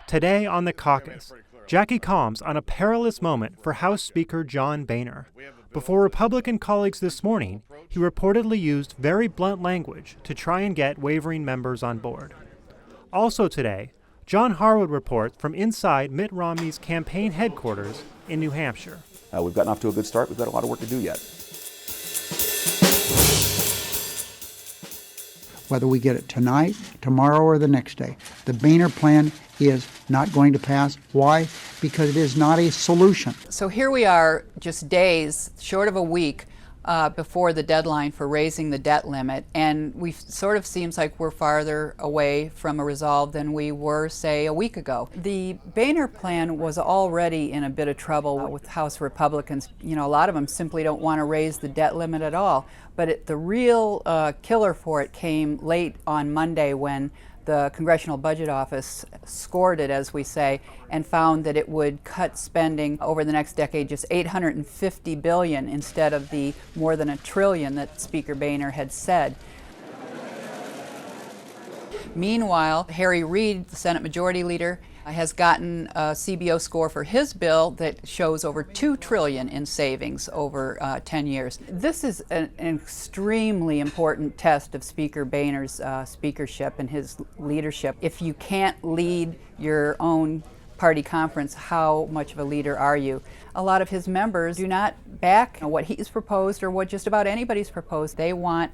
Today on the Caucus, Jackie calms on a perilous moment for House Speaker John Boehner. Before Republican colleagues this morning, he reportedly used very blunt language to try and get wavering members on board. Also today, John Harwood reports from inside Mitt Romney's campaign headquarters in New Hampshire. We've gotten off to a good start. We've got a lot of work to do yet. Whether we get it tonight, tomorrow, or the next day, the Boehner plan is not going to pass. Why? Because it is not a solution. So here we are, just days, short of a week, before the deadline for raising the debt limit, and we sort of seems like we're farther away from a resolve than we were, say, a week ago. The Boehner plan was already in a bit of trouble with House Republicans. You know, a lot of them simply don't want to raise the debt limit at all. But the real killer for it came late on Monday when the Congressional Budget Office scored it, as we say, and found that it would cut spending over the next decade just $850 billion instead of the more than $1 trillion that Speaker Boehner had said. Meanwhile, Harry Reid, the Senate Majority Leader, has gotten a CBO score for his bill that shows over $2 trillion in savings over 10 years. This is an extremely important test of Speaker Boehner's speakership and his leadership. If you can't lead your own party conference, how much of a leader are you? A lot of his members do not back what he's proposed or what just about anybody's proposed. They want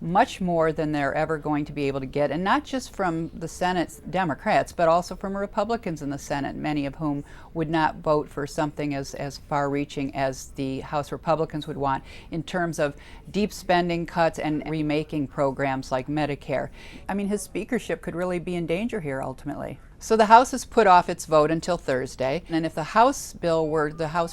much more than they're ever going to be able to get, and not just from the Senate's Democrats, but also from Republicans in the Senate, many of whom would not vote for something as far-reaching as the House Republicans would want in terms of deep spending cuts and remaking programs like Medicare. I mean, his speakership could really be in danger here ultimately. So the House has put off its vote until Thursday, and if the House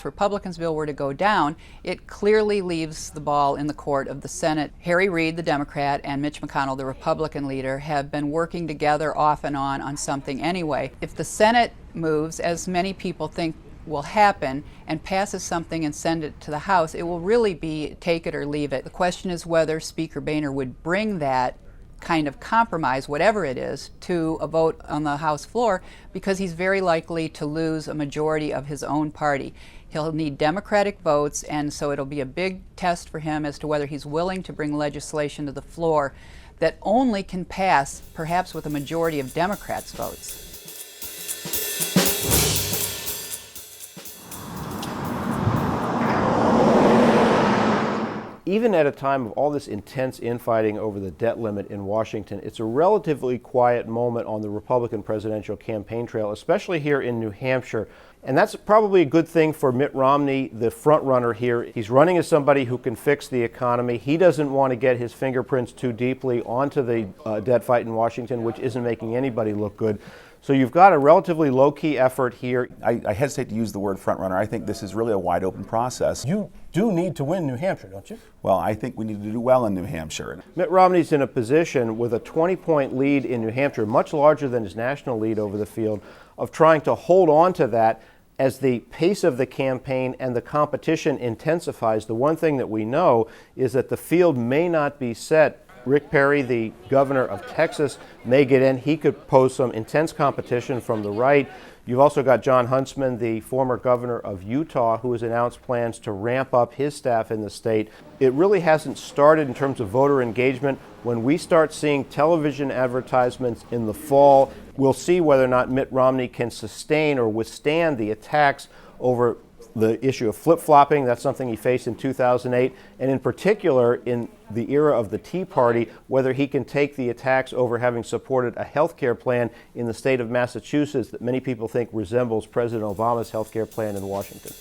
Republicans bill were to go down, it clearly leaves the ball in the court of the Senate. Harry Reid, the Democrat, and Mitch McConnell, the Republican leader, have been working together off and on something anyway. If the Senate moves, as many people think will happen, and passes something and send it to the House, it will really be take it or leave it. The question is whether Speaker Boehner would bring that kind of compromise, whatever it is, to a vote on the House floor, because he's very likely to lose a majority of his own party. He'll need Democratic votes, and so it'll be a big test for him as to whether he's willing to bring legislation to the floor that only can pass, perhaps with a majority of Democrats' votes. Even at a time of all this intense infighting over the debt limit in Washington, it's a relatively quiet moment on the Republican presidential campaign trail, especially here in New Hampshire. And that's probably a good thing for Mitt Romney, the front runner here. He's running as somebody who can fix the economy. He doesn't want to get his fingerprints too deeply onto the debt fight in Washington, which isn't making anybody look good. So you've got a relatively low-key effort here. I hesitate to use the word front-runner. I think this is really a wide-open process. You do need to win New Hampshire, don't you? Well, I think we need to do well in New Hampshire. Mitt Romney's in a position with a 20-point lead in New Hampshire, much larger than his national lead over the field, of trying to hold on to that as the pace of the campaign and the competition intensifies. The one thing that we know is that the field may not be set. Rick Perry, the governor of Texas, may get in. He could pose some intense competition from the right. You've also got John Huntsman, the former governor of Utah, who has announced plans to ramp up his staff in the state. It really hasn't started in terms of voter engagement. When we start seeing television advertisements in the fall, we'll see whether or not Mitt Romney can sustain or withstand the attacks over the issue of flip-flopping. That's something he faced in 2008, and in particular in the era of the Tea Party, whether he can take the attacks over having supported a health care plan in the state of Massachusetts that many people think resembles President Obama's health care plan in Washington.